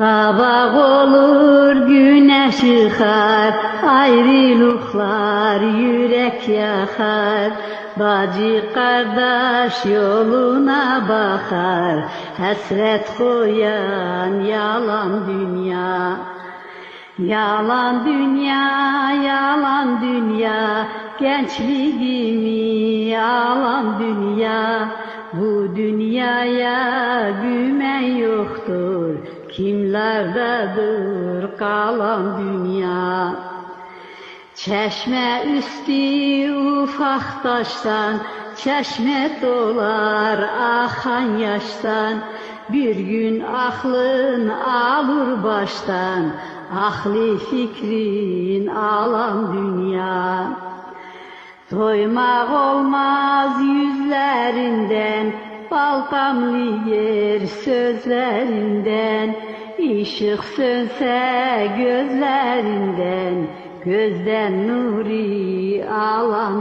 Sabah olur güneş ışar, ayrılıklar yürek yakar. Bacı kardeş yoluna bakar, hasret koyan yalan dünya. Yalan dünya, yalan dünya, gençliğimi alan dünya. Bu dünyaya güven yoktur, kimlerdedir kalan dünya. Çeşme üstü ufak taştan, çeşme dolar akan yaştan. Bir gün aklın alır baştan, akli fikrin alan dünya. Doymak olmaz yüzlerinden, bal damlı yer sözlerinden. Işık sönse gözlerinden, gözden nuri alan